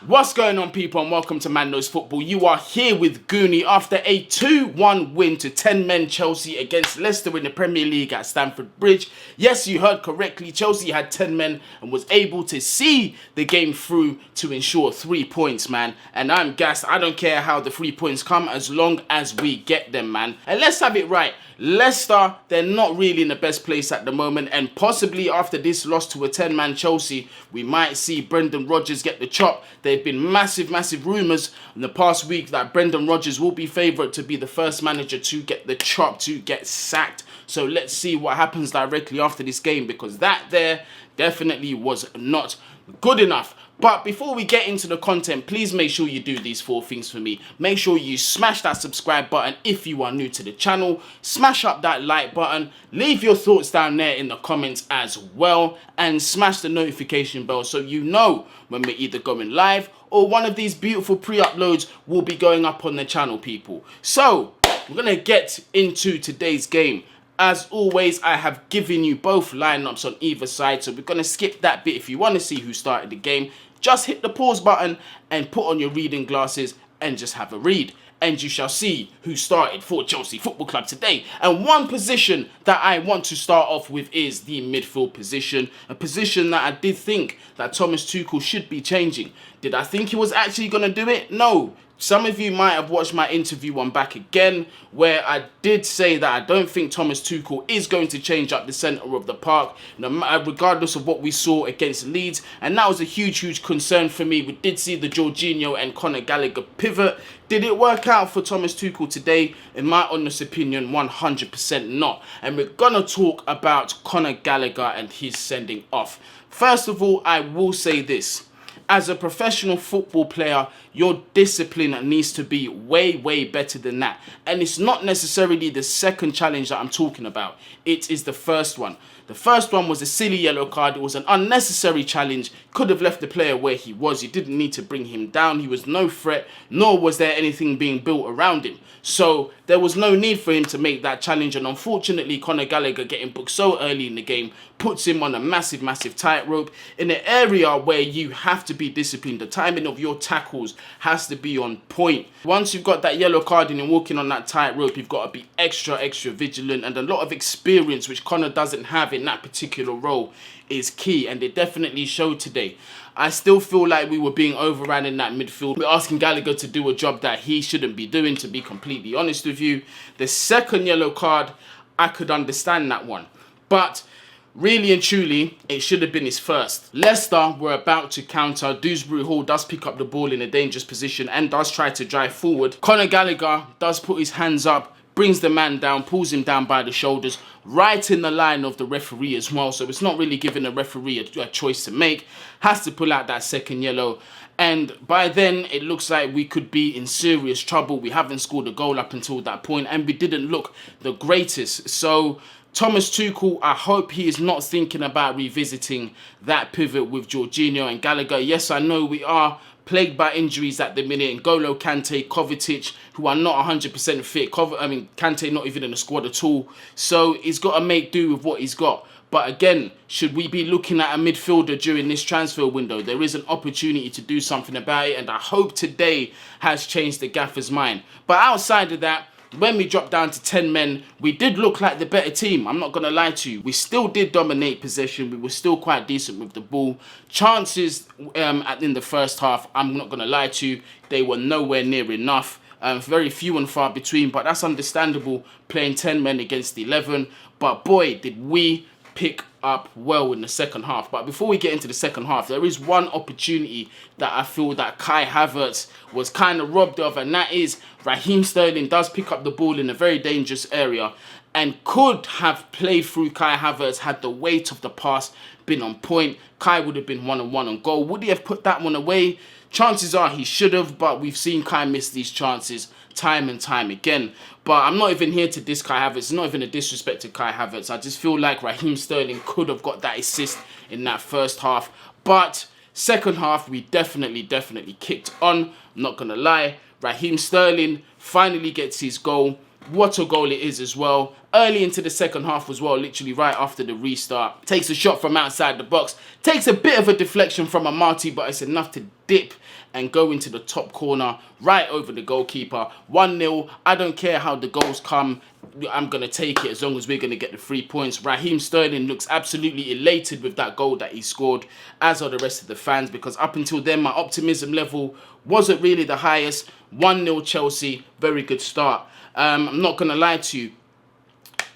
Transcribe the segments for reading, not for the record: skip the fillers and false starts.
What's going on, people, and welcome to Man Knows Football. You are here with Guni after a 2-1 win to 10 men Chelsea against Leicester in the Premier League at Stamford Bridge. Yes, you heard correctly. Chelsea had 10 men and was able to see the game through to ensure 3 points, man. And I'm gassed. I don't care how the 3 points come as long as we get them, man. And let's have it right. Leicester, they're not really in the best place at the moment, and possibly after this loss to a 10-man Chelsea, we might see Brendan Rodgers get the chop. There have been massive rumours in the past week that Brendan Rodgers will be favourite to be the first manager to get the chop, to get sacked. So let's see what happens directly after this game, because that there definitely was not good enough. But before we get into the content, please make sure you do these 4 things for me. Make sure you smash that subscribe button if you are new to the channel. Smash up that like button. Leave your thoughts down there in the comments as well. And smash the notification bell so you know when we're either going live or one of these beautiful pre-uploads will be going up on the channel, people. So, we're going to get into today's game. As always, I have given you both lineups on either side, so we're going to skip that bit. If you want to see who started the game, just hit the pause button and put on your reading glasses and just have a read. And you shall see who started for Chelsea Football Club today. And one position that I want to start off with is the midfield position. A position that I did think that Thomas Tuchel should be changing. Did I think he was actually going to do it? No. Some of you might have watched my interview on Back Again, where I did say that I don't think Thomas Tuchel is going to change up the centre of the park, regardless of what we saw against Leeds. And that was a huge concern for me. We did see the Jorginho and Conor Gallagher pivot. Did it work out for Thomas Tuchel today? In my honest opinion, 100% not. And we're going to talk about Conor Gallagher and his sending off. First of all, I will say this. As a professional football player, your discipline needs to be way better than that. And it's not necessarily the second challenge that I'm talking about. It is the first one. The first one was a silly yellow card. It was an unnecessary challenge. Could have left the player where he was. You didn't need to bring him down. He was no threat, nor was there anything being built around him. So there was no need for him to make that challenge. And unfortunately, Conor Gallagher getting booked so early in the game puts him on a massive tightrope in an area where you have to be disciplined. The timing of your tackles has to be on point. Once you've got that yellow card and you're walking on that tightrope, you've got to be extra vigilant, and a lot of experience, which Conor doesn't have in that particular role, is key, and it definitely showed today. I still feel like we were being overran in that midfield. We're asking Gallagher to do a job that he shouldn't be doing, to be completely honest with you. The second yellow card, I could understand that one, but really and truly, it should have been his first. Leicester were about to counter. Dewsbury Hall does pick up the ball in a dangerous position and does try to drive forward. Conor Gallagher does put his hands up, brings the man down, pulls him down by the shoulders, right in the line of the referee as well. So it's not really giving the referee a choice to make. Has to pull out that second yellow. And by then, it looks like we could be in serious trouble. We haven't scored a goal up until that point, and we didn't look the greatest. So Thomas Tuchel, I hope he is not thinking about revisiting that pivot with Jorginho and Gallagher. Yes, I know we are plagued by injuries at the minute. N'Golo Kante, Kovacic, who are not 100% fit. Kante not even in the squad at all. So he's got to make do with what he's got. But again, should we be looking at a midfielder during this transfer window? There is an opportunity to do something about it, and I hope today has changed the gaffer's mind. But outside of that, when we dropped down to 10 men, we did look like the better team. I'm not going to lie to you. We still did dominate possession. We were still quite decent with the ball. Chances in the first half, I'm not going to lie to you, they were nowhere near enough. Very few and far between, but that's understandable playing 10 men against 11. But boy, did we pick up well in the second half. But before we get into the second half, there is one opportunity that I feel that Kai Havertz was kind of robbed of, and that is Raheem Sterling does pick up the ball in a very dangerous area and could have played through Kai Havertz had the weight of the pass been on point. Kai would have been 1-on-1 on goal. Would he have put that one away? Chances are he should have, but we've seen Kai miss these chances time and time again. But I'm not even here to diss Kai Havertz. It's not even a disrespect to Kai Havertz. I just feel like Raheem Sterling could have got that assist in that first half. But second half, we definitely kicked on. I'm not going to lie. Raheem Sterling finally gets his goal. What a goal it is as well. Early into the second half as well, literally right after the restart. Takes a shot from outside the box. Takes a bit of a deflection from Amati, but it's enough to dip and go into the top corner, right over the goalkeeper. 1-0. I don't care how the goals come. I'm going to take it as long as we're going to get the 3 points. Raheem Sterling looks absolutely elated with that goal that he scored, as are the rest of the fans, because up until then, my optimism level wasn't really the highest. 1-0 Chelsea. Very good start. I'm not going to lie to you.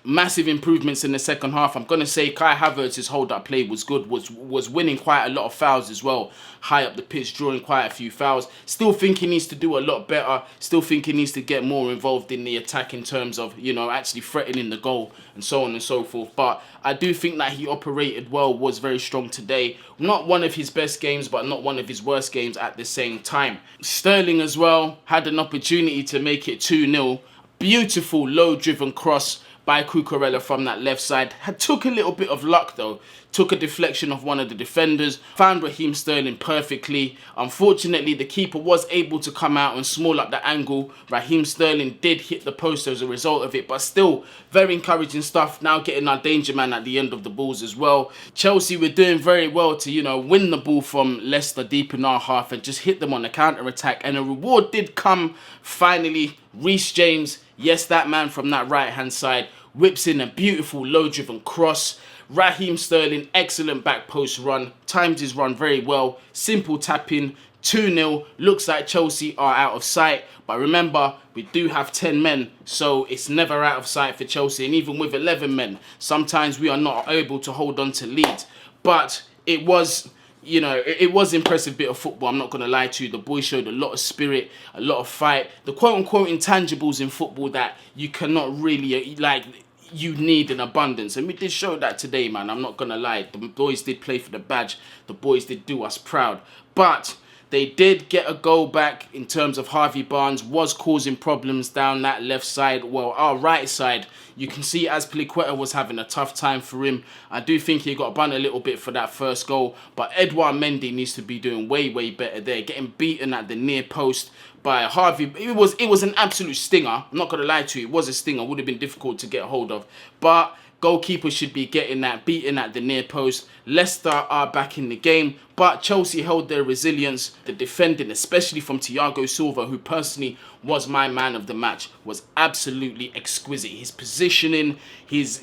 Massive improvements in the second half. I'm going to say Kai Havertz's hold-up play was good, was winning quite a lot of fouls as well. High up the pitch, drawing quite a few fouls. Still think he needs to do a lot better. Still think he needs to get more involved in the attack in terms of, you know, actually threatening the goal and so on and so forth. But I do think that he operated well, was very strong today. Not one of his best games, but not one of his worst games at the same time. Sterling as well had an opportunity to make it 2-0. Beautiful low-driven cross by Cucurella from that left side. Took a little bit of luck though. Took a deflection of one of the defenders. Found Raheem Sterling perfectly. Unfortunately, the keeper was able to come out and small up the angle. Raheem Sterling did hit the post as a result of it, but still very encouraging stuff. Now getting our danger man at the end of the balls as well. Chelsea were doing very well to, you know, win the ball from Leicester deep in our half and just hit them on the counter-attack. And a reward did come finally. Reece James, yes, that man from that right-hand side, whips in a beautiful low-driven cross. Raheem Sterling, excellent back post run. Timed his run very well. Simple tap-in. 2-0. Looks like Chelsea are out of sight. But remember, we do have 10 men, so it's never out of sight for Chelsea. And even with 11 men, sometimes we are not able to hold on to leads. But it was... You know, it was an impressive bit of football, I'm not going to lie to you. The boys showed a lot of spirit, a lot of fight. The quote-unquote intangibles in football that you cannot really, like, you need in abundance. And we did show that today, man. I'm not going to lie. The boys did play for the badge. The boys did do us proud. But they did get a goal back in terms of Harvey Barnes was causing problems down that left side. Well, our right side, you can see Azpilicueta was having a tough time for him. I do think he got banned a little bit for that first goal. But Edouard Mendy needs to be doing way, way better there. Getting beaten at the near post by Harvey. It was an absolute stinger. I'm not going to lie to you. It was a stinger. Would have been difficult to get hold of. But goalkeeper should be getting that, beaten at the near post. Leicester are back in the game, but Chelsea held their resilience. The defending, especially from Thiago Silva, who personally was my man of the match, was absolutely exquisite. His positioning, his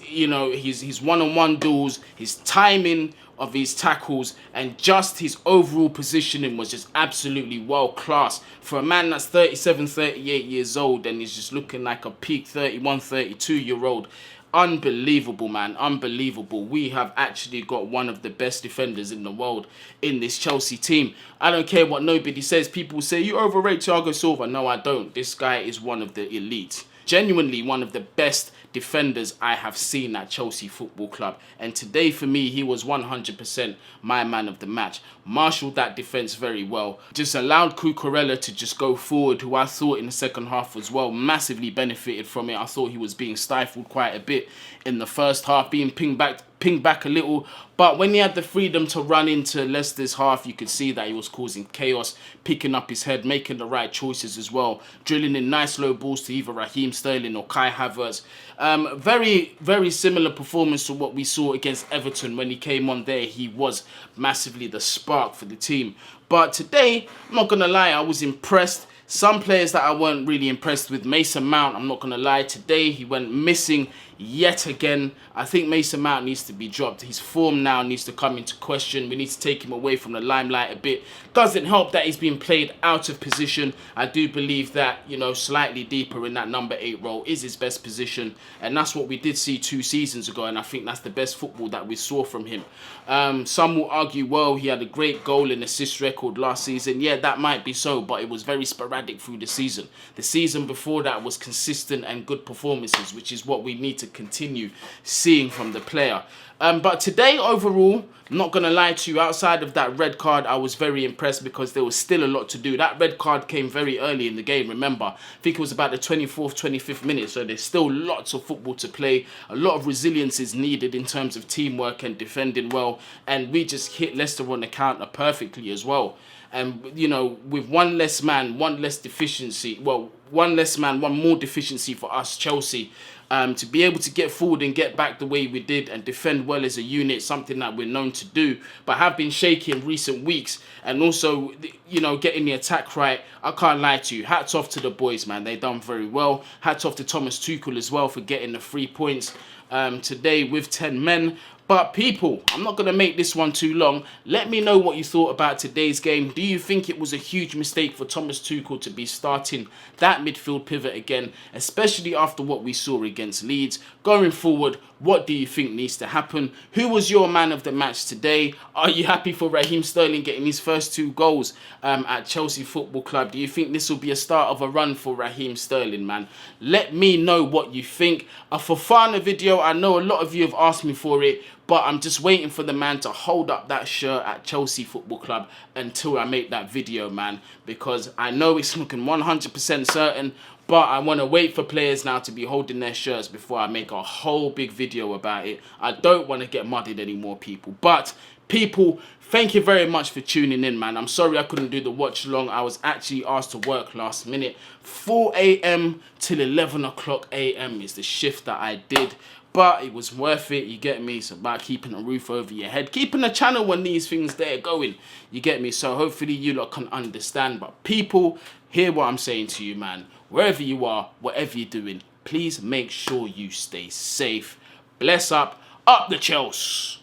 one-on-one duels, his timing of his tackles, and just his overall positioning was just absolutely world class. For a man that's 37, 38 years old and is just looking like a peak 31, 32-year-old, unbelievable, man. Unbelievable. We have actually got one of the best defenders in the world in this Chelsea team. I don't care what nobody says. People say, you overrate Thiago Silva. No, I don't. This guy is one of the elite. Genuinely one of the best defenders I have seen at Chelsea Football Club. And today, for me, he was 100% my man of the match. Marshalled that defence very well. Just allowed Cucurella to just go forward, who I thought in the second half as well massively benefited from it. I thought he was being stifled quite a bit in the first half, being pinged back a little. But when he had the freedom to run into Leicester's half, you could see that he was causing chaos, picking up his head, making the right choices as well, drilling in nice low balls to either Raheem Sterling or Kai Havertz. Very, very similar performance to what we saw against Everton when he came on there. He was massively the spark for the team. But today, I'm not going to lie, I was impressed. Some players that I weren't really impressed with. Mason Mount, I'm not going to lie. Today, he went missing yet again. I think Mason Mount needs to be dropped. His form now needs to come into question. We need to take him away from the limelight a bit. Doesn't help that he's being played out of position. I do believe that, you know, slightly deeper in that number 8 role is his best position. And that's what we did see 2 seasons ago. And I think that's the best football that we saw from him. Some will argue, well, he had a great goal and assist record last season. Yeah, that might be so, but it was very sporadic through the season. The season before that was consistent and good performances, which is what we need to continue seeing from the player. But today, overall, I'm not going to lie to you, outside of that red card, I was very impressed because there was still a lot to do. That red card came very early in the game, remember. I think it was about the 24th, 25th minute, so there's still lots of football to play. A lot of resilience is needed in terms of teamwork and defending well, and we just hit Leicester on the counter perfectly as well. And, you know, with one less man, one less deficiency, well, one less man, one more deficiency for us, Chelsea, to be able to get forward and get back the way we did and defend well as a unit, something that we're known to do, but have been shaky in recent weeks, and also, you know, getting the attack right. I can't lie to you. Hats off to the boys, man. They done very well. Hats off to Thomas Tuchel as well for getting the 3 points today with 10 men. But people, I'm not going to make this one too long. Let me know what you thought about today's game. Do you think it was a huge mistake for Thomas Tuchel to be starting that midfield pivot again, especially after what we saw against Leeds? Going forward, what do you think needs to happen? Who was your man of the match today? Are you happy for Raheem Sterling getting his first 2 goals at Chelsea Football Club? Do you think this will be a start of a run for Raheem Sterling, man? Let me know what you think. A Fofana video, I know a lot of you have asked me for it, but I'm just waiting for the man to hold up that shirt at Chelsea Football Club until I make that video, man. Because I know it's looking 100% certain, but I want to wait for players now to be holding their shirts before I make a whole big video about it. I don't want to get muddied anymore, people. But, people, thank you very much for tuning in, man. I'm sorry I couldn't do the watch long. I was actually asked to work last minute. 4 a.m. till 11 o'clock a.m. is the shift that I did. But it was worth it, you get me? It's about keeping a roof over your head, keeping the channel when these things there going, you get me? So hopefully you lot can understand. But people, hear what I'm saying to you, man. Wherever you are, whatever you're doing, please make sure you stay safe. Bless up the Chelsea.